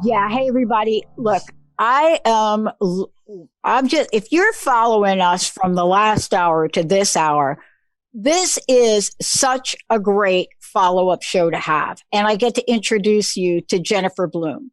Yeah. Hey, everybody. Look, I am, I'm just, if you're following us from the last hour to this hour, this is such a great follow up show to have. And I get to introduce you to Jennifer Bloome.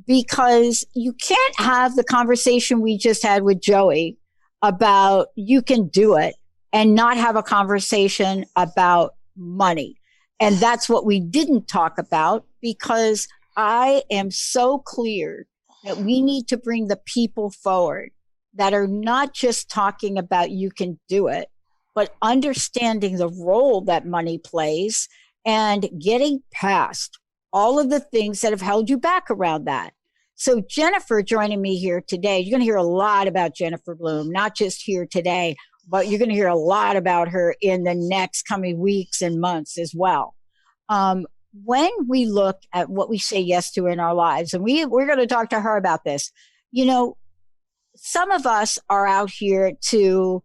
Because you can't have the conversation we just had with Joey about you can do it and not have a conversation about money. And that's what we didn't talk about because I am so clear that we need to bring the people forward that are not just talking about you can do it, but understanding the role that money plays and getting past all of the things that have held you back around that. So Jennifer joining me here today, you're going to hear a lot about Jennifer Bloome, not just here today, but you're going to hear a lot about her in the next coming weeks and months as well. When we look at what we say yes to in our lives, and we're going to talk to her about this, you know, some of us are out here to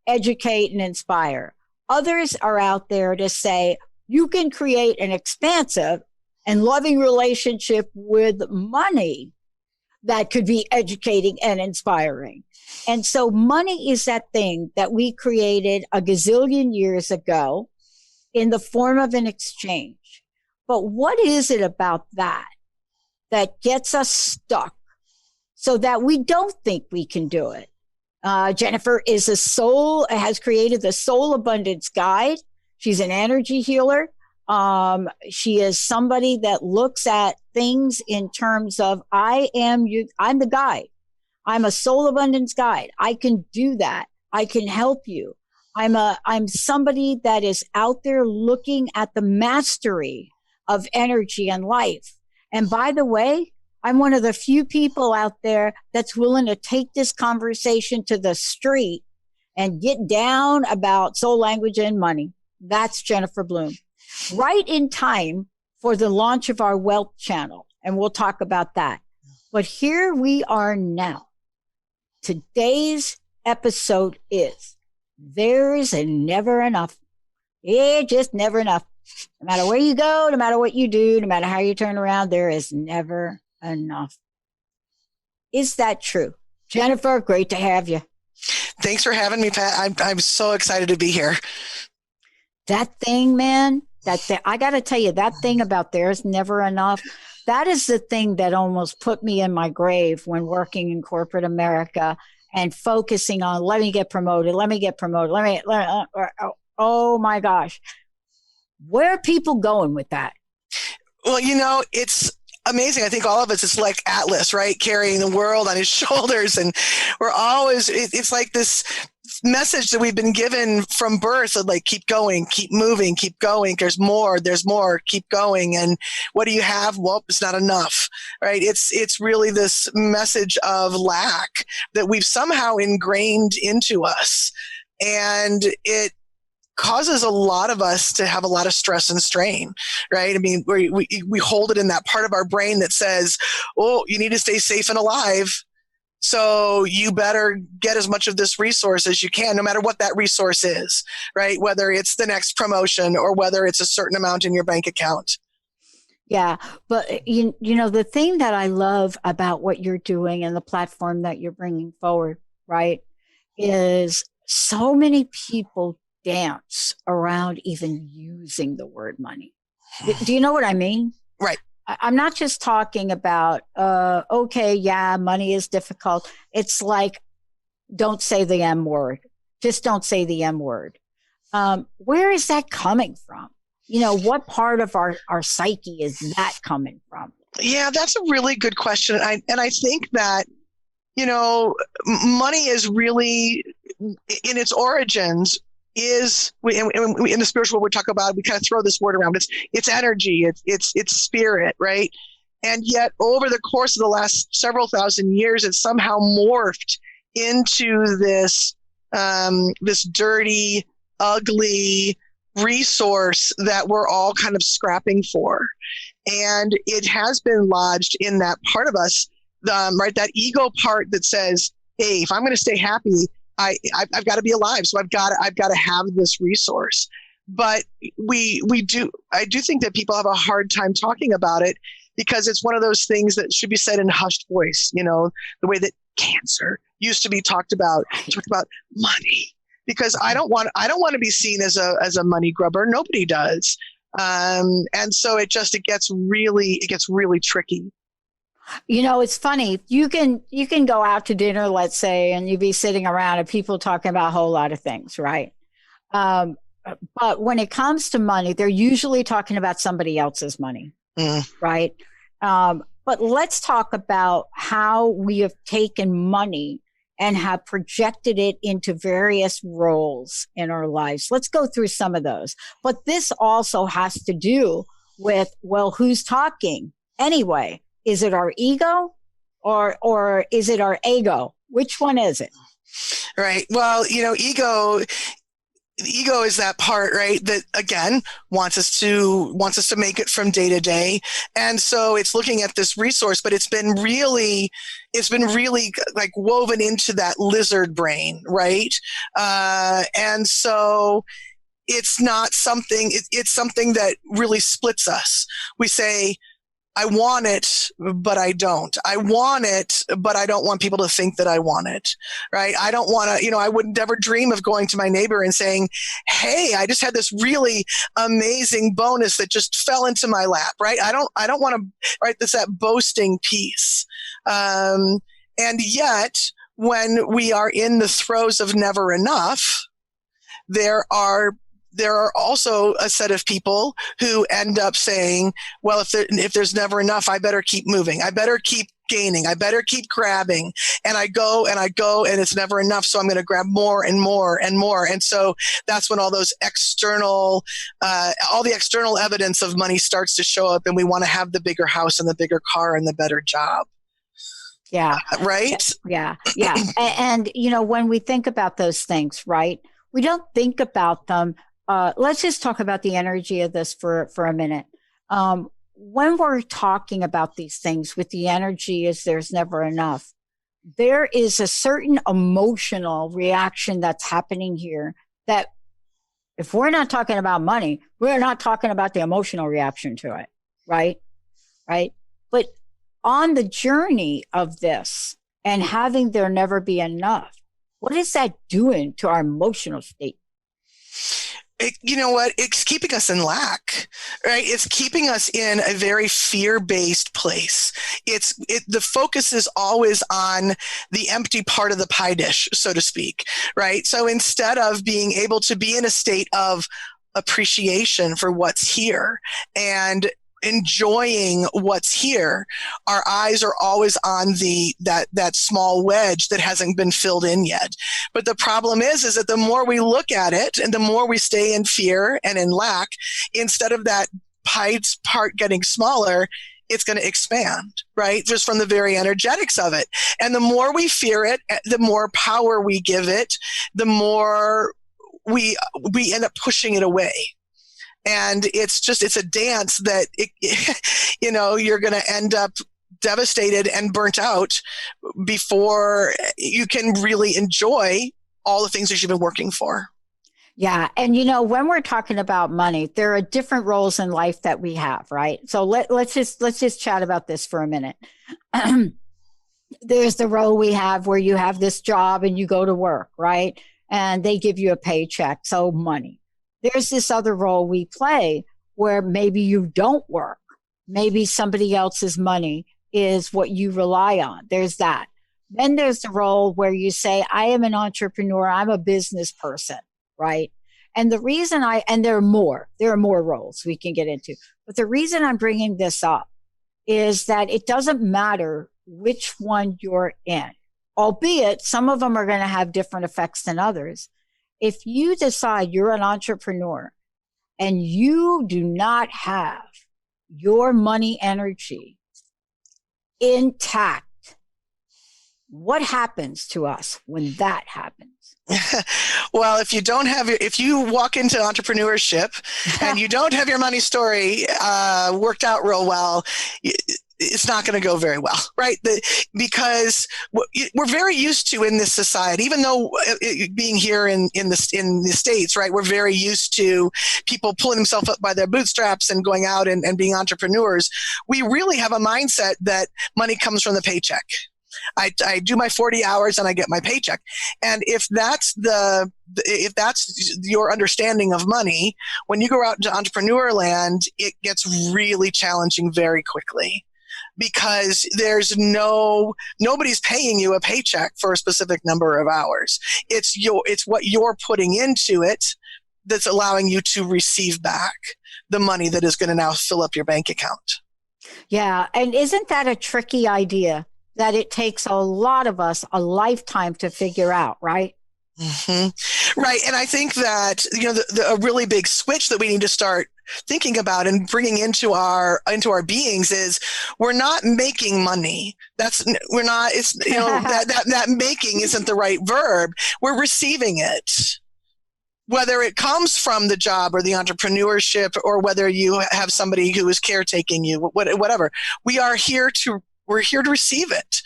educate and inspire. Others are out there to say, you can create an expansive and loving relationship with money that could be educating and inspiring. And so money is that thing that we created a gazillion years ago in the form of an exchange. But what is it about that that gets us stuck so that we don't think we can do it? Jennifer is has created the Soul Abundance Guide. She's an energy healer. She is somebody that looks at things in terms of, I'm the guide. I'm a soul abundance guide. I can do that. I can help you. I'm somebody that is out there looking at the mastery of energy and life. And by the way, I'm one of the few people out there that's willing to take this conversation to the street and get down about soul language and money. That's Jennifer Bloome. Right in time for the launch of our wealth channel. And we'll talk about that. But here we are now. Today's episode is there is a never enough. It's just never enough. No matter where you go, no matter what you do, no matter how you turn around, there is never enough. Is that true? Jennifer, great to have you. Thanks for having me, Pat. I'm so excited to be here. That thing, man, I got to tell you, that thing about there's never enough, that is the thing that almost put me in my grave when working in corporate America and focusing on, let me get promoted. Oh my gosh. Where are people going with that? Well, it's amazing. I think all of us, it's like Atlas, right? Carrying the world on his shoulders. And we're always, it's like this message that we've been given from birth of like, keep going, keep moving, keep going. There's more, keep going. And what do you have? Well, it's not enough, right? It's really this message of lack that we've somehow ingrained into us. And it causes a lot of us to have a lot of stress and strain, right? I mean, we hold it in that part of our brain that says, oh, you need to stay safe and alive. So you better get as much of this resource as you can, no matter what that resource is, right? Whether it's the next promotion or whether it's a certain amount in your bank account. Yeah. But you know, the thing that I love about what you're doing and the platform that you're bringing forward, right, is so many people dance around even using the word money. Do you know what I mean? Right. I'm not just talking about, okay, yeah, money is difficult. It's like, don't say the M word. Just don't say the M word. Where is that coming from? You know, what part of our psyche is that coming from? Yeah, that's a really good question. And I think that, money is really, in its origins, in the spiritual we talk about, we kind of throw this word around. It's energy, it's spirit, right? And yet over the course of the last several thousand years, it's somehow morphed into this dirty, ugly resource that we're all kind of scrapping for. And it has been lodged in that part of us, right? That ego part that says, hey, if I'm going to stay happy, I've got to be alive. So I've got to have this resource. But I do think that people have a hard time talking about it because it's one of those things that should be said in hushed voice, the way that cancer used to be talked about money, because I don't want to be seen as a money grubber. Nobody does. And so it gets really tricky. It's funny. You can go out to dinner, let's say, and you be sitting around and people talking about a whole lot of things, right? But when it comes to money, they're usually talking about somebody else's money, right? But let's talk about how we have taken money and have projected it into various roles in our lives. Let's go through some of those. But this also has to do with, well, who's talking anyway? Is it our ego or is it our ego? Which one is it? Right. Well, ego is that part, right, that again wants us to make it from day to day. And so it's looking at this resource, but it's been really like woven into that lizard brain, right? And so it's not something, it's something that really splits us. We say, I want it, but I don't. I want it, but I don't want people to think that I want it, right? I don't want to, I would never dream of going to my neighbor and saying, hey, I just had this really amazing bonus that just fell into my lap, right? I don't want to, right? That's that boasting piece. And yet, when we are in the throes of never enough, there are also a set of people who end up saying, well, if there's never enough, I better keep moving. I better keep gaining. I better keep grabbing. And I go and it's never enough. So I'm going to grab more and more and more. And so that's when all the external evidence of money starts to show up, and we want to have the bigger house and the bigger car and the better job. Yeah. Right? Yeah. Yeah. And, when we think about those things, right, we don't think about them. Let's just talk about the energy of this for a minute. When we're talking about these things with the energy is there's never enough, there is a certain emotional reaction that's happening here that if we're not talking about money, we're not talking about the emotional reaction to it, right? Right. But on the journey of this and having there never be enough, what is that doing to our emotional state? You know what? It's keeping us in lack, right? It's keeping us in a very fear-based place. The focus is always on the empty part of the pie dish, so to speak, right? So instead of being able to be in a state of appreciation for what's here and enjoying what's here, our eyes are always on that small wedge that hasn't been filled in yet. But the problem is that the more we look at it and the more we stay in fear and in lack, instead of that pie part getting smaller, it's going to expand, right? Just from the very energetics of it. And the more we fear it, the more power we give it, the more we end up pushing it away. And it's a dance that, you're going to end up devastated and burnt out before you can really enjoy all the things that you've been working for. Yeah. And, when we're talking about money, there are different roles in life that we have, right? So let's just chat about this for a minute. There's the role we have where you have this job and you go to work, right? And they give you a paycheck. So money. There's this other role we play where maybe you don't work. Maybe somebody else's money is what you rely on. There's that. Then there's the role where you say, I am an entrepreneur. I'm a business person, right? And the reason and there are more roles we can get into. But the reason I'm bringing this up is that it doesn't matter which one you're in, albeit some of them are going to have different effects than others. If you decide you're an entrepreneur and you do not have your money energy intact, what happens to us when that happens? Well, if you walk into entrepreneurship and you don't have your money story worked out real well, it's not going to go very well, right? Because we're very used to in this society, even though being here in the States, right, we're very used to people pulling themselves up by their bootstraps and going out and being entrepreneurs. We really have a mindset that money comes from the paycheck. I do my 40 hours and I get my paycheck. And if that's your understanding of money, when you go out into entrepreneur land, it gets really challenging very quickly, because nobody's paying you a paycheck for a specific number of hours. It's what you're putting into it that's allowing you to receive back the money that is going to now fill up your bank account. Yeah. And isn't that a tricky idea that it takes a lot of us a lifetime to figure out, right? Mm-hmm. Right. And I think that, a really big switch that we need to start thinking about and bringing into our beings is we're not making money. That making isn't the right verb. We're receiving it. Whether it comes from the job or the entrepreneurship, or whether you have somebody who is caretaking you, whatever, we're here to receive it.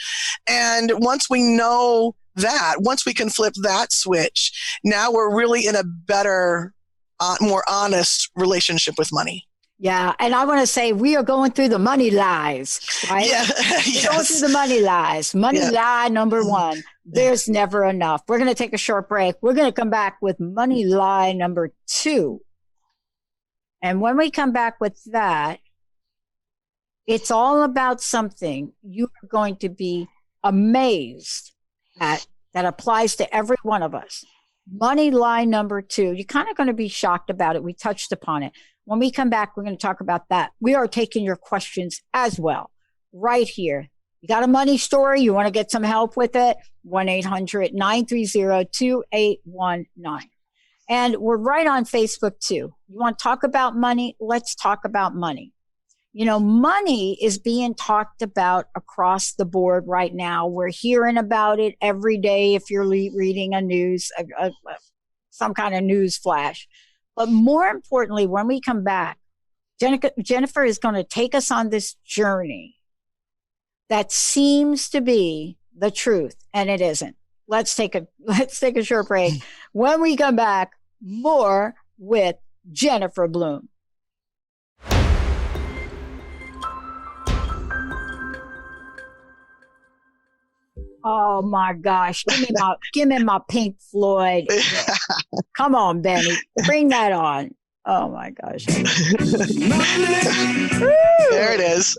And once we know that, once we can flip that switch, now we're really in a better, more honest relationship with money. Yeah. And I want to say we are going through the money lies, right? Yeah. Yes. Going through the money lies. Lie number one, there's never enough. We're going to take a short break. We're going to come back with money lie number two. And when we come back with that, it's all about something you are going to be amazed at that applies to every one of us. Money lie number two. You're kind of going to be shocked about it. We touched upon it. When we come back, we're going to talk about that. We are taking your questions as well right here. You got a money story? You want to get some help with it? 1-800-930-2819. And we're right on Facebook too. You want to talk about money? Let's talk about money. Money is being talked about across the board right now. We're hearing about it every day if you're reading some kind of news flash. But more importantly, when we come back, Jennifer is going to take us on this journey that seems to be the truth, and it isn't. Let's take a short break. When we come back, more with Jennifer Bloome. Oh my gosh. Give me my Pink Floyd. Come on, Benny. Bring that on. Oh my gosh. There it is.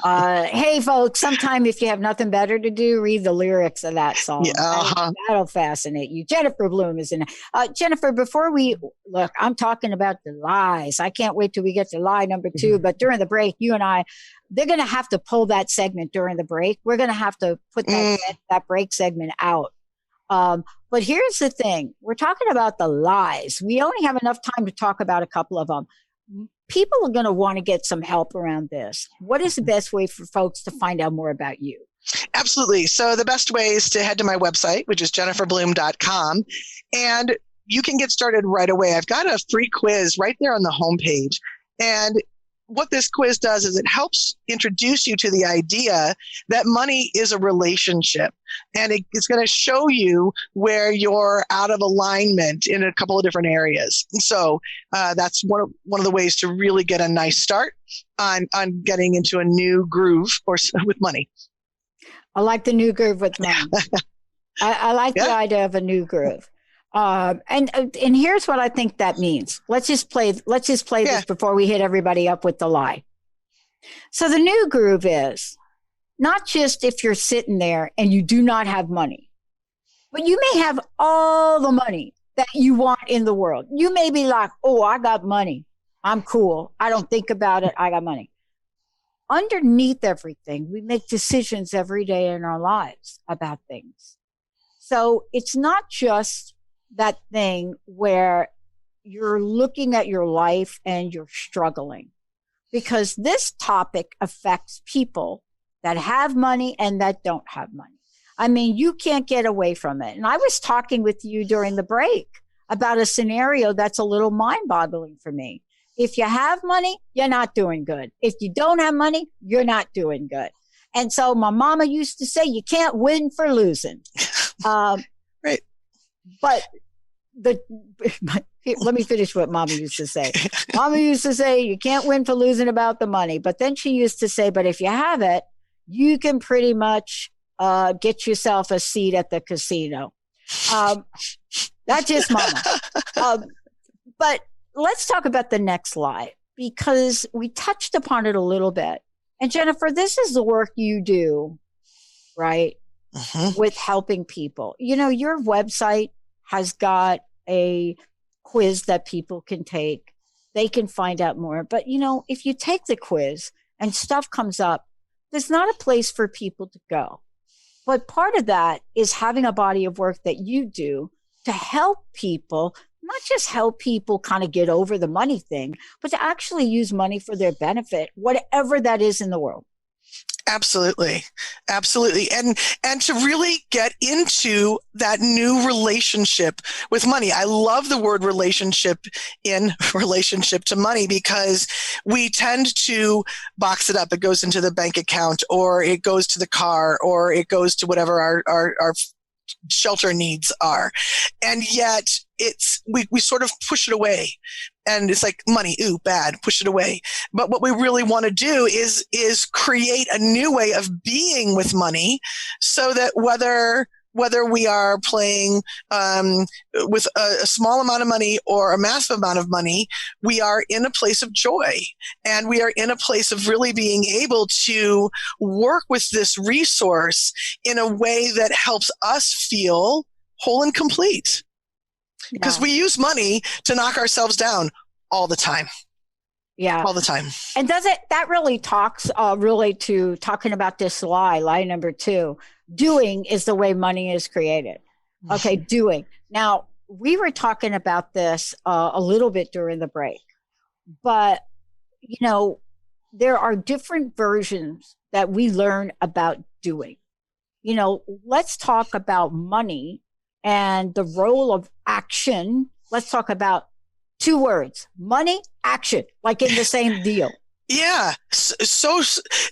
Hey folks, sometime if you have nothing better to do, read the lyrics of that song. Yeah, that'll fascinate you. Jennifer Bloome is in it. Jennifer, before we look, I'm talking about the lies. I can't wait till we get to lie number two. But during the break, you and I, they're going to have to pull that segment during the break. We're going to have to put that break segment out. But here's the thing. We're talking about the lies. We only have enough time to talk about a couple of them. People are going to want to get some help around this. What is the best way for folks to find out more about you? Absolutely. So the best way is to head to my website, which is jenniferbloome.com, and you can get started right away. I've got a free quiz right there on the homepage. And what this quiz does is it helps introduce you to the idea that money is a relationship, and it's going to show you where you're out of alignment in a couple of different areas. So that's one of the ways to really get a nice start on getting into a new groove with money. I like the new groove with money. I like the idea of a new groove. And here's what I think that means. Let's just play this before we hit everybody up with the lie. So the new groove is not just if you're sitting there and you do not have money, but you may have all the money that you want in the world. You may be like, oh, I got money. I'm cool. I don't think about it. I got money. Underneath everything, we make decisions every day in our lives about things. So it's not just that thing where you're looking at your life and you're struggling, because this topic affects people that have money and that don't have money. I mean, you can't get away from it. And I was talking with you during the break about a scenario that's a little mind-boggling for me. If you have money, you're not doing good. If you don't have money, you're not doing good. And so my mama used to say, you can't win for losing. Right. But let me finish what Mama used to say. Mama used to say, you can't win for losing about the money. But then she used to say, but if you have it, you can pretty much get yourself a seat at the casino. That's just Mama. But let's talk about the next lie, because we touched upon it a little bit. And Jennifer, this is the work you do, right? With helping people. You know, your website has got a quiz that people can take. They can find out more. But, you know, if you take the quiz and stuff comes up, there's not a place for people to go. But part of that is having a body of work that you do to help people, not just help people kind of get over the money thing, but to actually use money for their benefit, whatever that is in the world. Absolutely. Absolutely. And to really get into that new relationship with money. I love the word relationship in relationship to money, because we tend to box it up. It goes into the bank account, or it goes to the car, or it goes to whatever our shelter needs are. And yet we sort of push it away, and it's like money, ooh, bad, push it away. But what we really want to do is create a new way of being with money, so that whether we are playing with a small amount of money or a massive amount of money, we are in a place of joy, and we are in a place of really being able to work with this resource in a way that helps us feel whole and complete. Because we use money to knock ourselves down all the time. Yeah. All the time. And that really talks really to talking about this lie number 2. Doing is the way money is created. Okay, doing. Now, we were talking about this a little bit during the break, but, you know, there are different versions that we learn about doing. You know, let's talk about money and the role of action. Let's talk about 2 words, money, action, like in the same deal. Yeah. So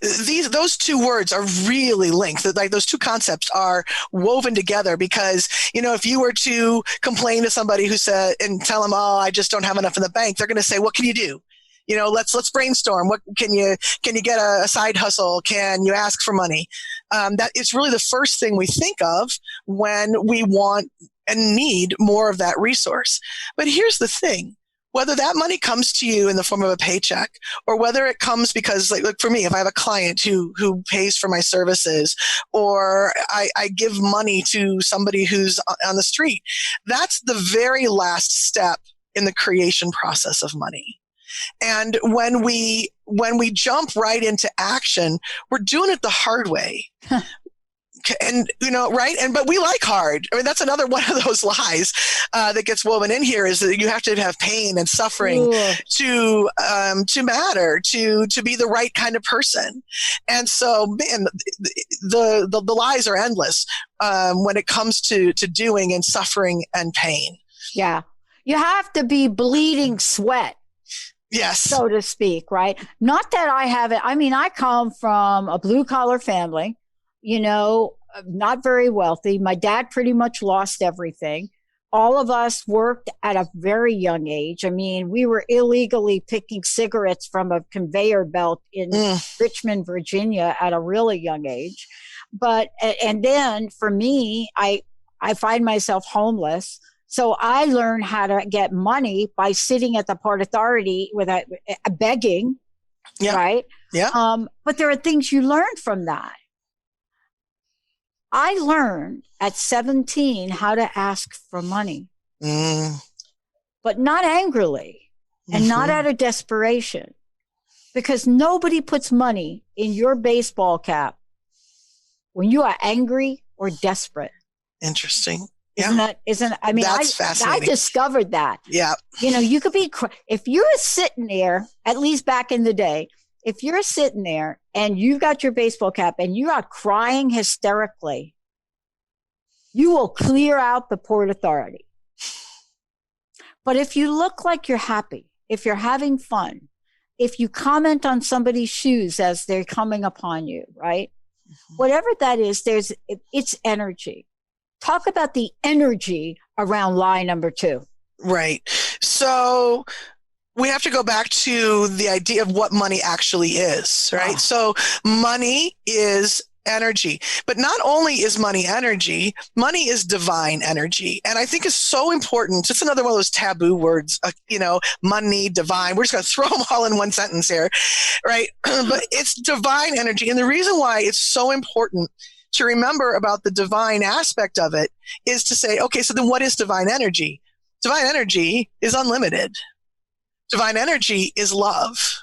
those 2 words are really linked. Like those 2 concepts are woven together, because, you know, if you were to complain to somebody who said and tell them, oh, I just don't have enough in the bank, they're going to say, what can you do? You know, let's brainstorm. What can you get a side hustle? Can you ask for money? That it's really the first thing we think of when we want and need more of that resource. But here's the thing. Whether that money comes to you in the form of a paycheck, or whether it comes because, like for me, if I have a client who pays for my services, or I give money to somebody who's on the street, that's the very last step in the creation process of money. And when we jump right into action, we're doing it the hard way. And, you know, right. But we like hard. I mean, that's another one of those lies that gets woven in here, is that you have to have pain and suffering to matter, to be the right kind of person. And so, man, the lies are endless when it comes to doing and suffering and pain. Yeah. You have to be bleeding sweat. Yes. So to speak, right? Not that I haven't. I mean, I come from a blue collar family, you know, not very wealthy. My dad pretty much lost everything. All of us worked at a very young age. I mean, we were illegally picking cigarettes from a conveyor belt in Richmond, Virginia at a really young age. But, and then for me, I find myself homeless. So I learned how to get money by sitting at the Port Authority with a begging, right? Yeah. But there are things you learn from that. I learned at 17 how to ask for money, but not angrily and not out of desperation, because nobody puts money in your baseball cap when you are angry or desperate. Interesting. Yeah. I mean, that's fascinating. I discovered that. Yeah. You know, you could be, if you're sitting there, at least back in the day, if you're sitting there and you got your baseball cap and you are crying hysterically, you will clear out the Port Authority. But if you look like you're happy, if you're having fun, if you comment on somebody's shoes as they're coming upon you, right? Whatever that is, it's energy. Talk about the energy around lie number 2. Right. So we have to go back to the idea of what money actually is, right? So money is energy, but not only is money energy, money is divine energy. And I think it's so important. It's another one of those taboo words, money, divine. We're just going to throw them all in one sentence here, right? But it's divine energy. And the reason why it's so important to remember about the divine aspect of it is to say, okay, so then what is divine energy? Divine energy is unlimited. Divine energy is love.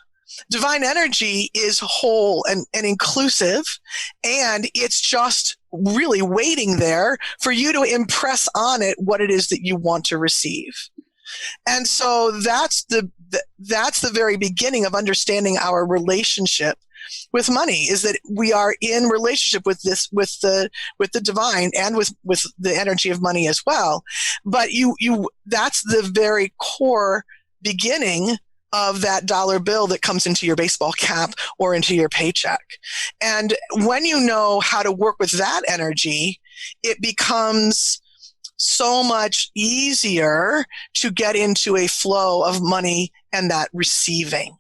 Divine energy is whole and inclusive, and it's just really waiting there for you to impress on it what it is that you want to receive. And so that's the very beginning of understanding our relationship with money, is that we are in relationship with the divine and with the energy of money as well. But that's the very core beginning of that dollar bill that comes into your baseball cap or into your paycheck. And when you know how to work with that energy, it becomes so much easier to get into a flow of money and that receiving.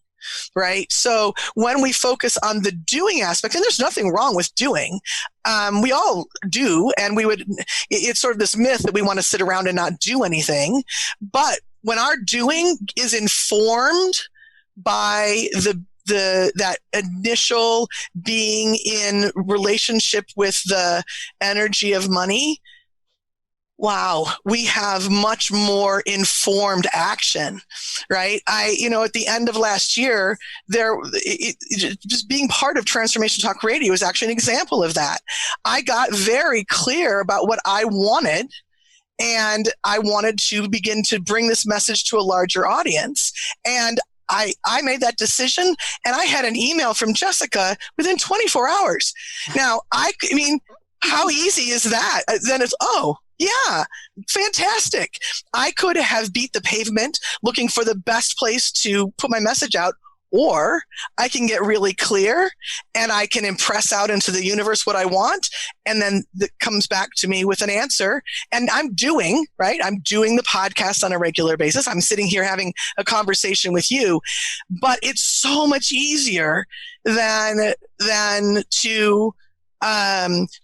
Right. So when we focus on the doing aspect, and there's nothing wrong with doing, we all do. And it's sort of this myth that we want to sit around and not do anything. But when our doing is informed by that initial being in relationship with the energy of money, wow, we have much more informed action, right? At the end of last year, just being part of Transformation Talk Radio is actually an example of that. I got very clear about what I wanted, and I wanted to begin to bring this message to a larger audience. And I made that decision, and I had an email from Jessica within 24 hours. Now, how easy is that? Then it's, yeah, fantastic. I could have beat the pavement looking for the best place to put my message out, or I can get really clear and I can impress out into the universe what I want. And then it comes back to me with an answer. And I'm doing the podcast on a regular basis. I'm sitting here having a conversation with you, but it's so much easier than to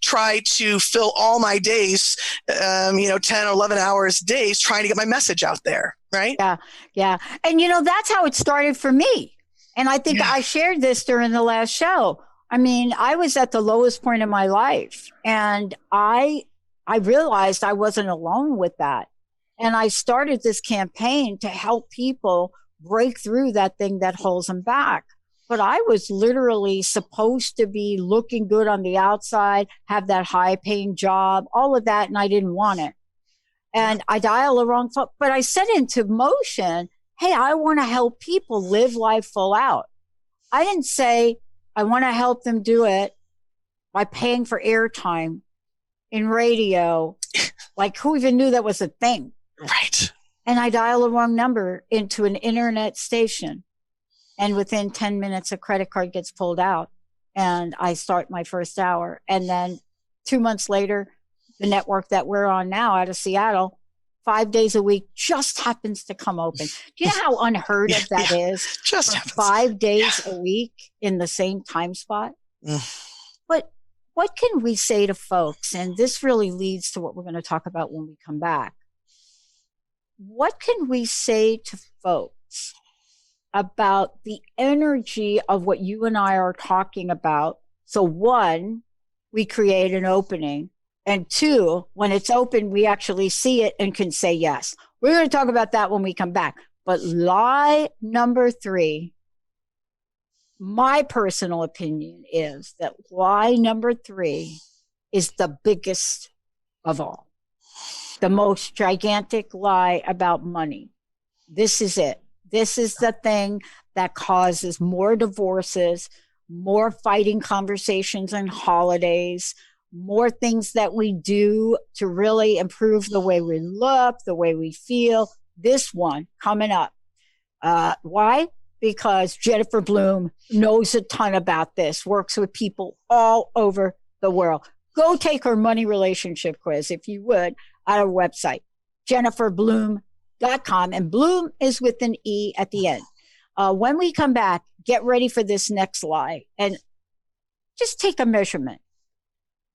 try to fill all my days, 10, 11 hours days trying to get my message out there. Right. Yeah. Yeah. And that's how it started for me. And I think I shared this during the last show. I was at the lowest point in my life, and I realized I wasn't alone with that. And I started this campaign to help people break through that thing that holds them back. But I was literally supposed to be looking good on the outside, have that high paying job, all of that. And I didn't want it. And I dialed the wrong phone, but I set into motion, hey, I want to help people live life full out. I didn't say I want to help them do it by paying for airtime in radio. Like, who even knew that was a thing? Right. And I dialed the wrong number into an internet station. And within 10 minutes, a credit card gets pulled out, and I start my first hour. And then 2 months later, the network that we're on now out of Seattle, 5 days a week, just happens to come open. Do you know how unheard of that is? Just happens. 5 days a week in the same time spot. But what can we say to folks? And this really leads to what we're going to talk about when we come back. What can we say to folks about the energy of what you and I are talking about? So 1, we create an opening. And 2, when it's open, we actually see it and can say yes. We're going to talk about that when we come back. But lie number 3, my personal opinion is that lie number 3 is the biggest of all. The most gigantic lie about money. This is it. This is the thing that causes more divorces, more fighting conversations and holidays, more things that we do to really improve the way we look, the way we feel. This one coming up. Why? Because Jennifer Bloome knows a ton about this, works with people all over the world. Go take her money relationship quiz, if you would, at our website, jenniferbloome.com. And Bloom is with an E at the end. When we come back, get ready for this next lie and just take a measurement.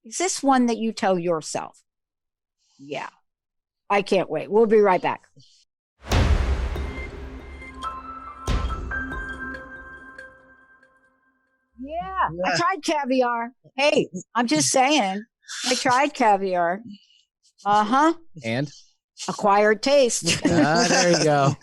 Is this one that you tell yourself? Yeah. I can't wait. We'll be right back. Yeah, I tried caviar. Hey, I'm just saying, I tried caviar. And? Acquired taste. There you go.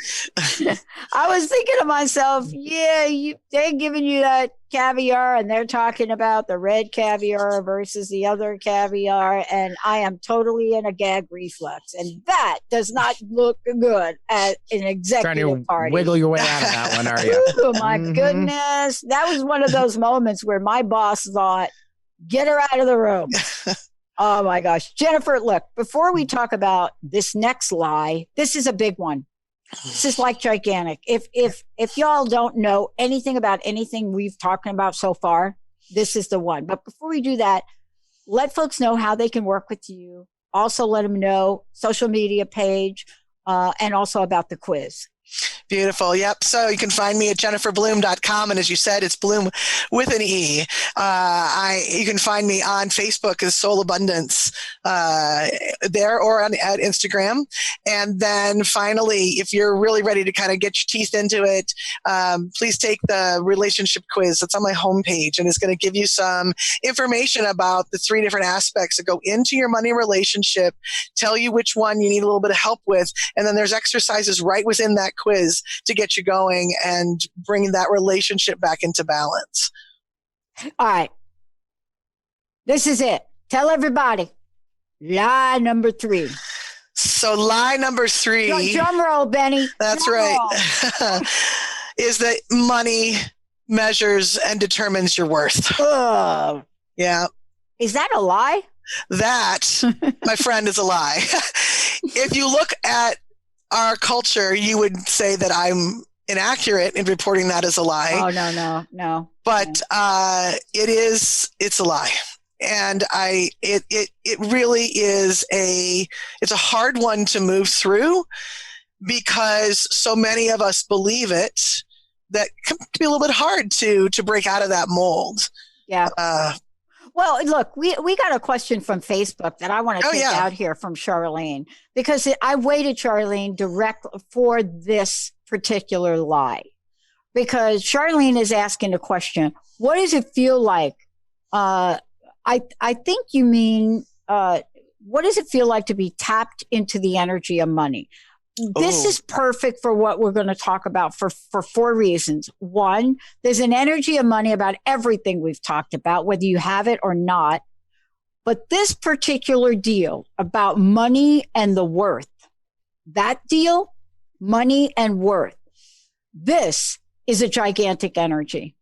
I was thinking to myself, yeah, they're giving you that caviar and they're talking about the red caviar versus the other caviar. And I am totally in a gag reflex. And that does not look good at an executive party. Wiggle your way out of that one, are you? Oh, my goodness. That was one of those moments where my boss thought, get her out of the room. Oh my gosh. Jennifer, look, before we talk about this next lie, this is a big one. This is like gigantic. If y'all don't know anything about anything we've talked about so far, this is the one. But before we do that, let folks know how they can work with you. Also let them know social media page, and also about the quiz. Beautiful. Yep. So you can find me at jenniferbloome.com. And as you said, it's Bloom with an E. You can find me on Facebook as Soul Abundance there or at Instagram. And then finally, if you're really ready to kind of get your teeth into it, please take the relationship quiz that's on my homepage. And it's going to give you some information about the 3 different aspects that go into your money relationship, tell you which one you need a little bit of help with. And then there's exercises right within that quiz to get you going and bring that relationship back into balance. All right. This is it. Tell everybody. Lie number 3. So lie number 3. Drum roll, Benny. That's drum right. Is that money measures and determines your worth. Yeah. Is that a lie? That, my friend, is a lie. If you look at our culture, you would say that I'm inaccurate in reporting that as a lie. Oh, no. But it's a lie. And it really is it's a hard one to move through because so many of us believe it that it can be a little bit hard to break out of that mold. Yeah. Well, look, we got a question from Facebook that I want to take out here from Charlene, because I waited, Charlene, direct for this particular lie, because Charlene is asking the question, what does it feel like? I think you mean, what does it feel like to be tapped into the energy of money? This is perfect for what we're going to talk about for 4 reasons. 1, there's an energy of money about everything we've talked about, whether you have it or not. But this particular deal about money and the worth, that deal, money and worth, this is a gigantic energy.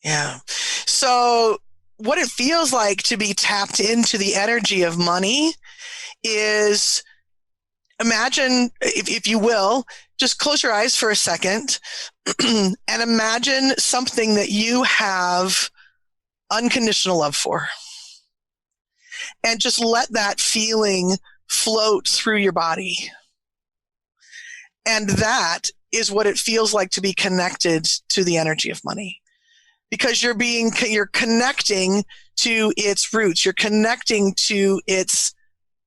Yeah. So what it feels like to be tapped into the energy of money is, imagine, if you will, just close your eyes for a second and imagine something that you have unconditional love for. And just let that feeling float through your body. And that is what it feels like to be connected to the energy of money. Because you're connecting to its roots. You're connecting to its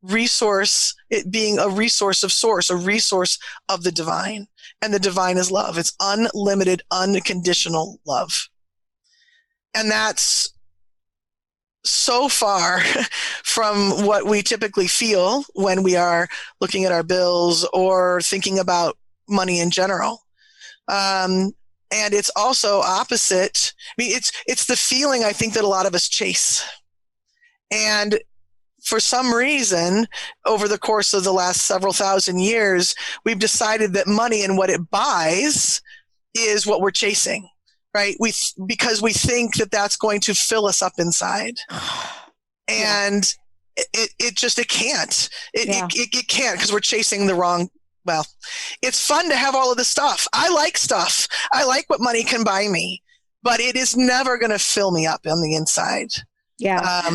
resource, it being a resource of source, a resource of the divine. And the divine is love. It's unlimited, unconditional love. And that's so far from what we typically feel when we are looking at our bills or thinking about money in general. And it's also opposite. I mean, it's the feeling I think that a lot of us chase. And for some reason, over the course of the last several thousand years, we've decided that money and what it buys is what we're chasing, right? Because we think that that's going to fill us up inside. And it can't. It can't, because we're chasing the wrong well, it's fun to have all of this stuff. I like stuff. I like what money can buy me, but it is never going to fill me up on the inside. Yeah.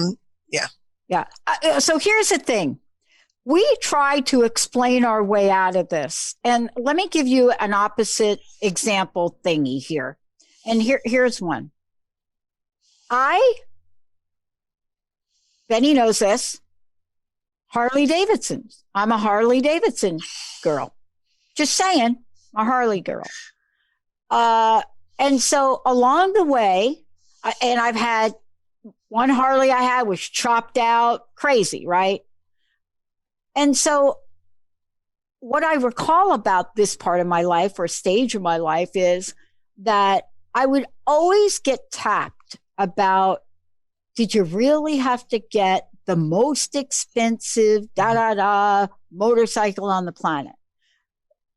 Yeah. Yeah. So here's the thing. We try to explain our way out of this. And let me give you an opposite example thingy here. And here's one. Benny knows this, Harley Davidson. I'm a Harley Davidson girl. Just saying, a Harley girl. And so along the way, and I've had one Harley I had was chopped out, crazy, right? And so what I recall about this part of my life or stage of my life is that I would always get tapped about, did you really have to get the most expensive motorcycle on the planet?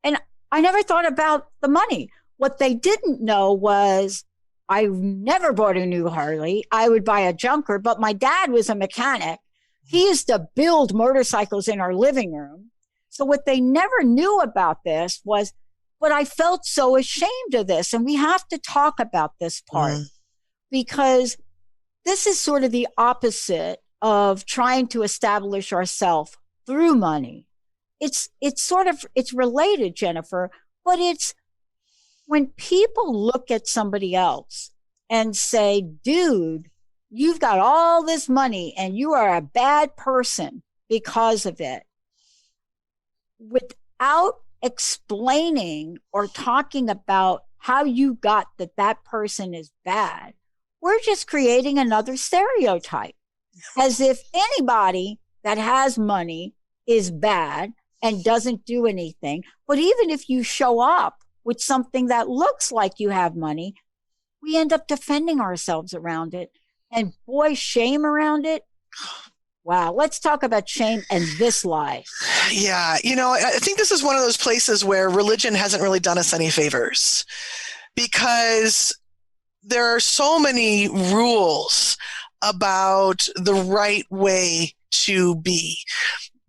And I never thought about the money. What they didn't know was I never bought a new Harley. I would buy a junker, but my dad was a mechanic. He used to build motorcycles in our living room. So what they never knew about this was, but I felt so ashamed of this. And we have to talk about this part because this is sort of the opposite of trying to establish ourselves through money. It's related, Jennifer, but it's when people look at somebody else and say, dude, you've got all this money and you are a bad person because of it, without explaining or talking about how you got that person is bad, we're just creating another stereotype as if anybody that has money is bad and doesn't do anything. But even if you show up with something that looks like you have money, we end up defending ourselves around it. And boy, shame around it. Wow. Let's talk about shame and this lie. Yeah. I think this is one of those places where religion hasn't really done us any favors because there are so many rules about the right way to be.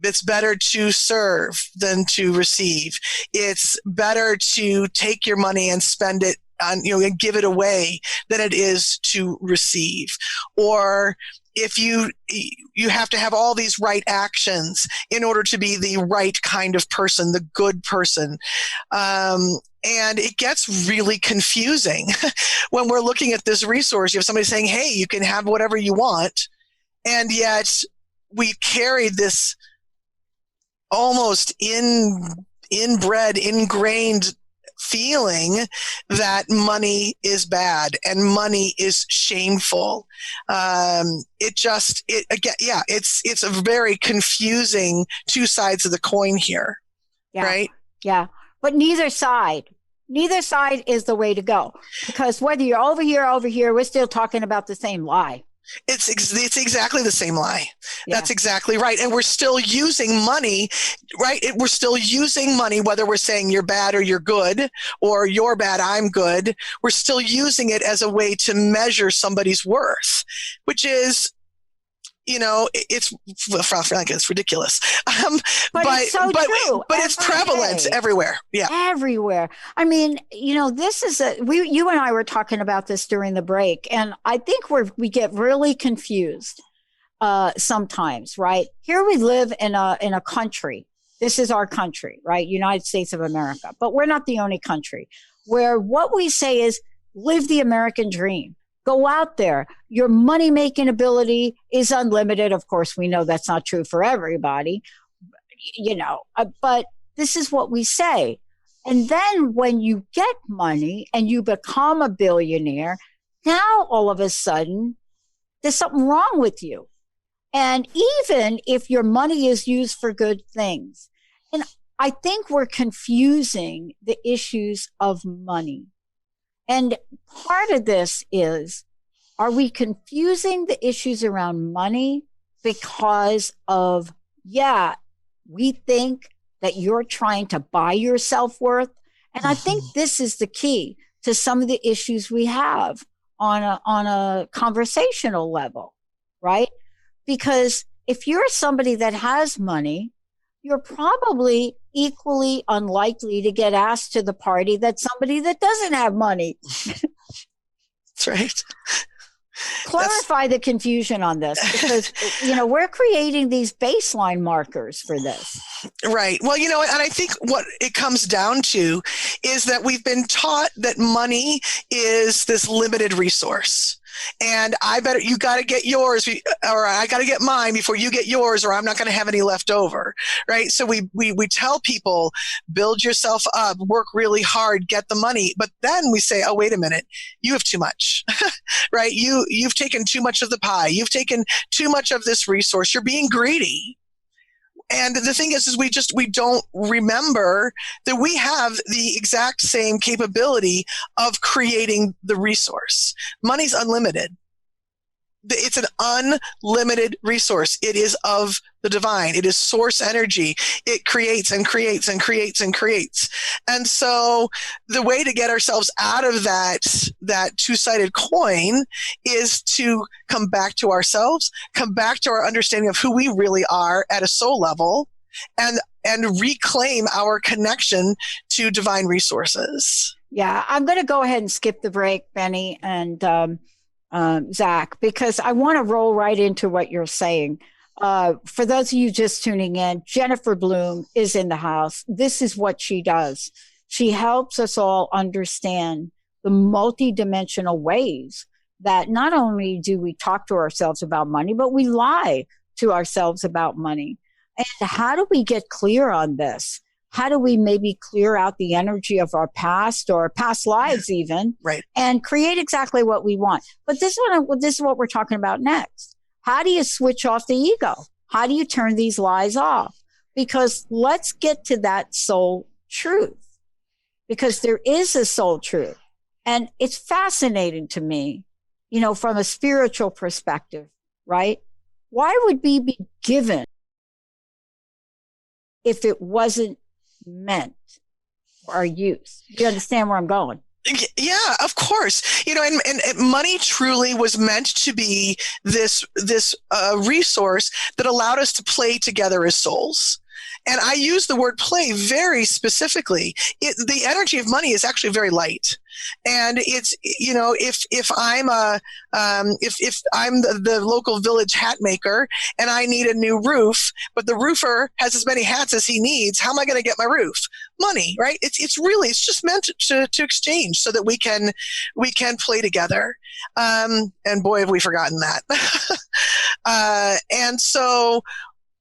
It's better to serve than to receive. It's better to take your money and spend it on, and give it away than it is to receive. Or if you have to have all these right actions in order to be the right kind of person, the good person. And it gets really confusing when we're looking at this resource. You have somebody saying, hey, you can have whatever you want. And yet we carry this almost inbred, ingrained feeling that money is bad and money is shameful. It's a very confusing two sides of the coin here. Yeah. Right? Yeah. But neither side is the way to go, because whether you're over here, we're still talking about the same lie. It's exactly the same lie. Yeah. That's exactly right. And we're still using money, right? We're still using money, whether we're saying you're bad or you're good, or you're bad, I'm good. We're still using it as a way to measure somebody's worth, which is, it's ridiculous. But it's so true. But it's prevalent everywhere. Yeah. Everywhere. I mean, this is you and I were talking about this during the break, and I think we get really confused sometimes, right? Here we live in a country. This is our country, right? United States of America. But we're not the only country where what we say is live the American dream. Go out there. Your money-making ability is unlimited. Of course, we know that's not true for everybody, but this is what we say. And then when you get money and you become a billionaire, now all of a sudden, there's something wrong with you. And even if your money is used for good things, and I think we're confusing the issues of money. And part of this is, are we confusing the issues around money because of, we think that you're trying to buy your self-worth? And I think this is the key to some of the issues we have on a conversational level, right? Because if you're somebody that has money, you're probably equally unlikely to get asked to the party that somebody that doesn't have money. That's right. Clarify the confusion on this, because we're creating these baseline markers for this. Right. Well, and I think what it comes down to is that we've been taught that money is this limited resource. And you got to get yours, or I got to get mine before you get yours, or I'm not going to have any left over. Right. So we tell people, build yourself up, work really hard, get the money. But then we say, oh, wait a minute, you have too much, right? You've taken too much of the pie. You've taken too much of this resource. You're being greedy. And the thing is we don't remember that we have the exact same capability of creating the resource. Money's unlimited. It's an unlimited resource. It is of the divine. It is source energy. It creates and creates and creates and creates. And so the way to get ourselves out of that two-sided coin is to come back to ourselves, come back to our understanding of who we really are at a soul level, and reclaim our connection to divine resources. Yeah, I'm going to go ahead and skip the break, Benny and Zach, because I want to roll right into what you're saying. For those of you just tuning in, Jennifer Bloome is in the house. This is what she does. She helps us all understand the multidimensional ways that not only do we talk to ourselves about money, but we lie to ourselves about money. And how do we get clear on this? How do we maybe clear out the energy of our past or past lives even, right, and create exactly what we want? But this is what we're talking about next. How do you switch off the ego? How do you turn these lies off? Because let's get to that soul truth, because there is a soul truth. And it's fascinating to me, from a spiritual perspective, right? Why would we be given if it wasn't meant for our use? You understand where I'm going? Yeah, of course. And money truly was meant to be this resource that allowed us to play together as souls. And I use the word play very specifically. The energy of money is actually very light. And it's, if I'm if I'm the local village hat maker and I need a new roof, but the roofer has as many hats as he needs, how am I going to get my roof? Money, right? It's just meant to exchange so that we can play together. And boy, have we forgotten that. And so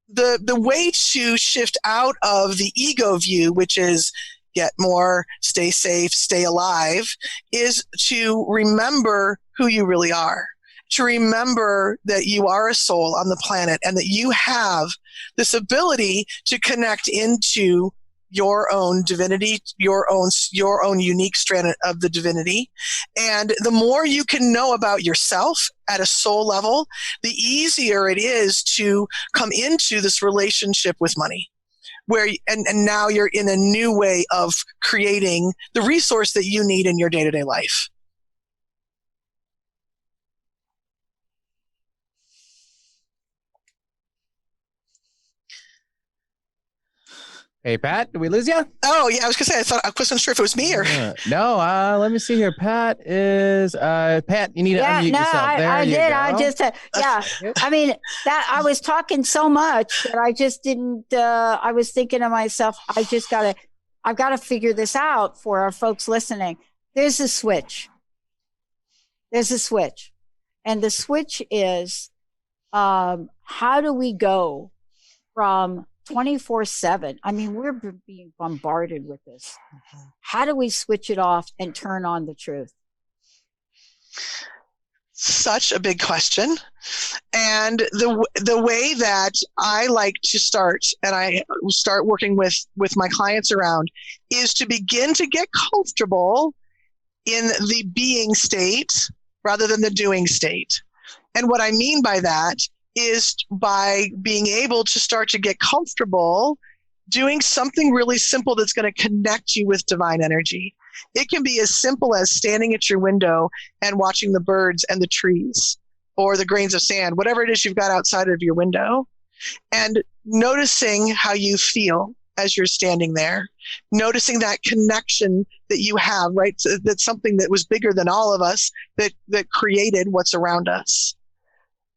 the way to shift out of the ego view, which is get more, stay safe, stay alive, is to remember who you really are, to remember that you are a soul on the planet and that you have this ability to connect into your own divinity, your own unique strand of the divinity. And the more you can know about yourself at a soul level, the easier it is to come into this relationship with money, where and now you're in a new way of creating the resource that you need in your day-to-day life. Hey, Pat, did we lose you? Oh, yeah, I was going to say, I wasn't sure if it was me or... No, let me see here. Pat is... Pat, you need to unmute yourself. There I you did. go. I just... yeah. I mean, that I was talking so much that I just didn't... I was thinking to myself, I've got to figure this out for our folks listening. There's a switch. There's a switch. And the switch is, how do we go from 24/7? I mean, we're being bombarded with this. How do we switch it off and turn on the truth? Such a big question. And the way that I like to start, and I start working with my clients around, is to begin to get comfortable in the being state rather than the doing state. And what I mean by that is by being able to start to get comfortable doing something really simple that's going to connect you with divine energy. It can be as simple as standing at your window and watching the birds and the trees or the grains of sand, whatever it is you've got outside of your window. and noticing how you feel as you're standing there, noticing that connection that you have, right? So that's something that was bigger than all of us that created what's around us.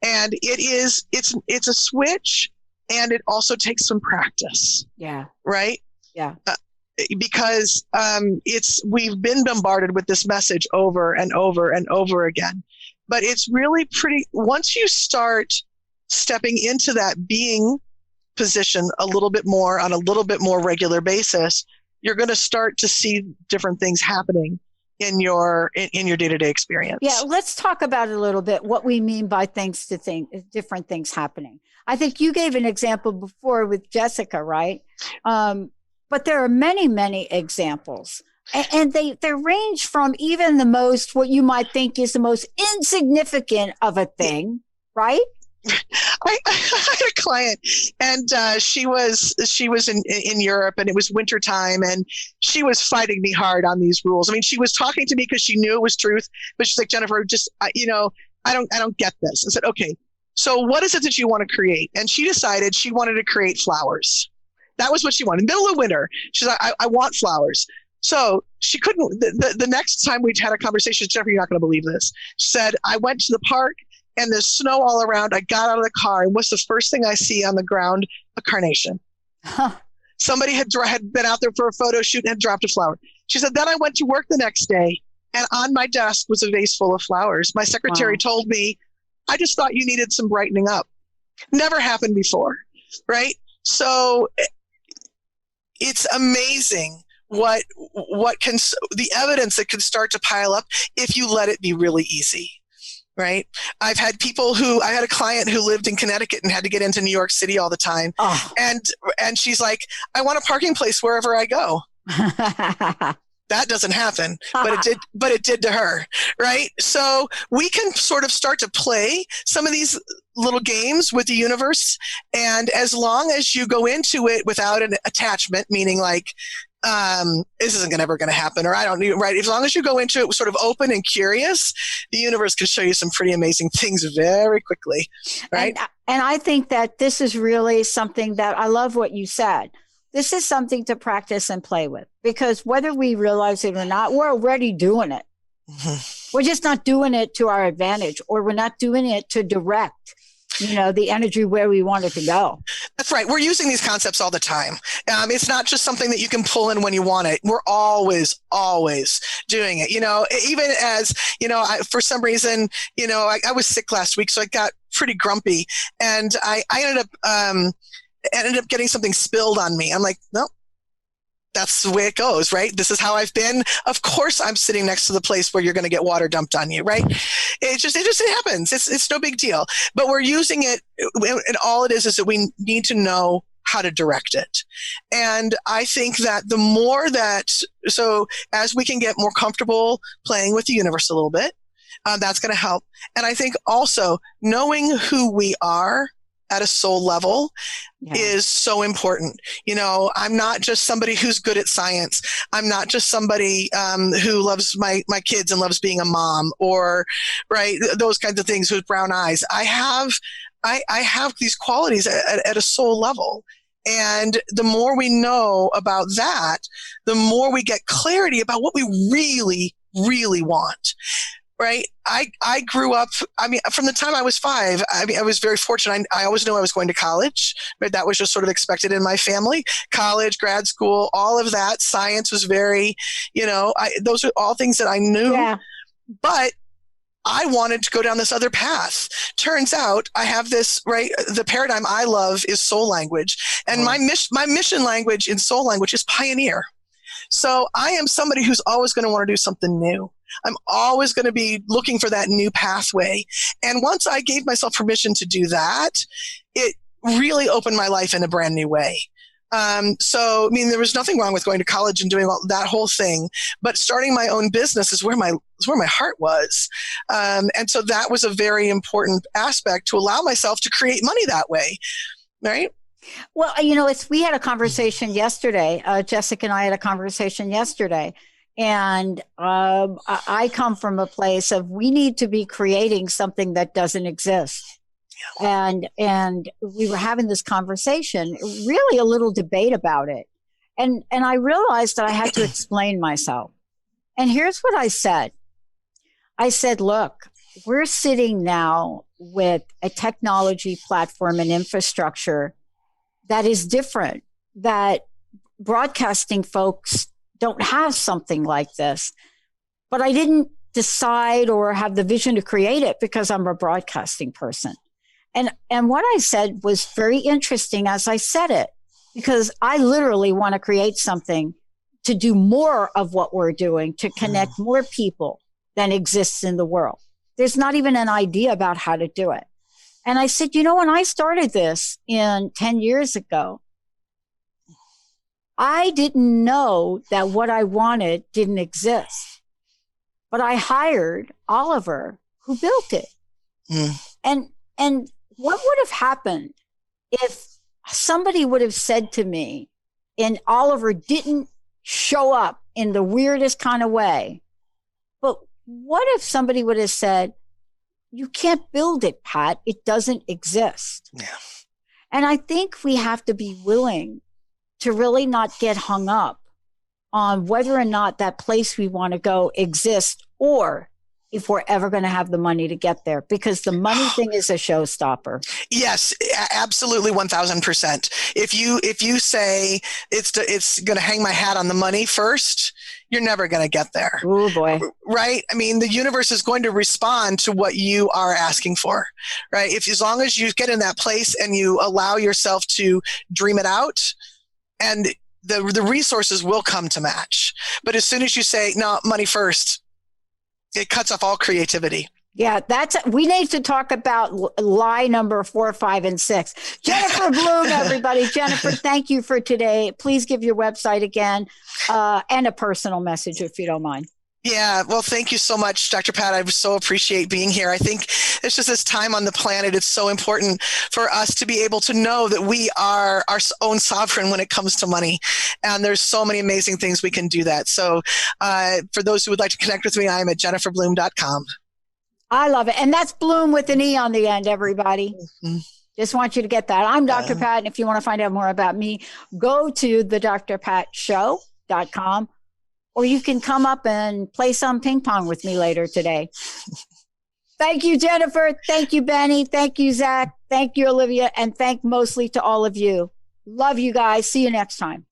And it's a switch, and it also takes some practice. Yeah. Right? Yeah. Because we've been bombarded with this message over and over and over again. But it's really once you start stepping into that being position a little bit more on a little bit more regular basis, you're going to start to see different things happening in your day-to-day experience. Yeah, let's talk about it a little bit, what we mean by different things happening. I think you gave an example before with Jessica, right? But there are many, many examples. And they range from even the most, what you might think is the most insignificant of a thing, right? I had a client, and she was in Europe, and it was wintertime, and she was fighting me hard on these rules. I mean, she was talking to me because she knew it was truth, but she's like, Jennifer, I don't get this. I said, okay, so what is it that you want to create? And she decided she wanted to create flowers. That was what she wanted. Middle of winter, she's like, I want flowers. So she couldn't. The next time we had a conversation, Jennifer, you're not going to believe this. She said, I went to the park, and there's snow all around. I got out of the car, and what's the first thing I see on the ground? A carnation. Huh. Somebody had been out there for a photo shoot and had dropped a flower. She said, then I went to work the next day, and on my desk was a vase full of flowers. My secretary told me, I just thought you needed some brightening up. Never happened before, right? So it's amazing the evidence that can start to pile up if you let it be really easy. Right. I had a client who lived in Connecticut and had to get into New York City all the time. Oh. And she's like, I want a parking place wherever I go. That doesn't happen, but it did to her. Right. So we can sort of start to play some of these little games with the universe. And as long as you go into it without an attachment, meaning like, this isn't ever going to happen, or I don't need, right? As long as you go into it sort of open and curious, the universe can show you some pretty amazing things very quickly, right? And I think that this is really something that I love what you said. This is something to practice and play with, because whether we realize it or not, we're already doing it. Mm-hmm. We're just not doing it to our advantage, or we're not doing it to direct the energy where we want it to go. That's right. We're using these concepts all the time. It's not just something that you can pull in when you want it. We're always doing it. Even as, for some reason, I was sick last week, so I got pretty grumpy, and I ended up getting something spilled on me. I'm like, nope. That's the way it goes, right? This is how I've been. Of course, I'm sitting next to the place where you're going to get water dumped on you, right? It happens. It's no big deal. But we're using it, and all it is that we need to know how to direct it. And I think that the more so as we can get more comfortable playing with the universe a little bit, that's going to help. And I think also knowing who we are at a soul level is so important. I'm not just somebody who's good at science. I'm not just somebody who loves my kids and loves being a mom, or right, those kinds of things with brown eyes. I have these qualities at a soul level. And the more we know about that, the more we get clarity about what we really, really want. Right. I grew up, from the time I was 5, I was very fortunate. I always knew I was going to college, right? That was just sort of expected in my family. College, grad school, all of that. Science was very, those are all things that I knew. Yeah. But I wanted to go down this other path. Turns out I have this, right? The paradigm I love is soul language. And my mission language in soul language is pioneer. So I am somebody who's always going to want to do something new. I'm always going to be looking for that new pathway. And once I gave myself permission to do that, it really opened my life in a brand new way. There was nothing wrong with going to college and doing that whole thing, but starting my own business is where my heart was. And so that was a very important aspect to allow myself to create money that way. Right. Well, we had a conversation yesterday. Jessica and I had a conversation yesterday. And I come from a place of we need to be creating something that doesn't exist. And we were having this conversation, really a little debate about it. And I realized that I had to explain myself. And here's what I said. I said, look, we're sitting now with a technology platform and infrastructure that is different, that broadcasting folks don't have something like this. But I didn't decide or have the vision to create it because I'm a broadcasting person. And what I said was very interesting as I said it, because I literally want to create something to do more of what we're doing, to connect more people than exists in the world. There's not even an idea about how to do it. And I said, you know, when I started this 10 years ago, I didn't know that what I wanted didn't exist. But I hired Oliver, who built it. And what would have happened if somebody would have said to me, and Oliver didn't show up in the weirdest kind of way, but what if somebody would have said, you can't build it, Pat, it doesn't exist. Yeah. And I think we have to be willing to really not get hung up on whether or not that place we want to go exists, or if we're ever going to have the money to get there, because the money thing is a showstopper. Yes, absolutely, 1000%. If you say it's going to hang my hat on the money first, you're never going to get there. Oh boy. Right? I mean, the universe is going to respond to what you are asking for, right? As long as you get in that place and you allow yourself to dream it out, and the resources will come to match. But as soon as you say, no, money first, it cuts off all creativity. Yeah, we need to talk about lie number 4, 5, and 6. Jennifer Bloome, everybody. Jennifer, thank you for today. Please give your website again, and a personal message if you don't mind. Yeah, well, thank you so much, Dr. Pat. I so appreciate being here. I think it's just this time on the planet, it's so important for us to be able to know that we are our own sovereign when it comes to money. And there's so many amazing things we can do that. So for those who would like to connect with me, I'm at jenniferbloome.com. I love it. And that's Bloom with an E on the end, everybody. Mm-hmm. Just want you to get that. I'm Dr. Pat. And if you want to find out more about me, go to thedrpatshow.com. Or you can come up and play some ping pong with me later today. Thank you, Jennifer. Thank you, Benny. Thank you, Zach. Thank you, Olivia. And thank mostly to all of you. Love you guys. See you next time.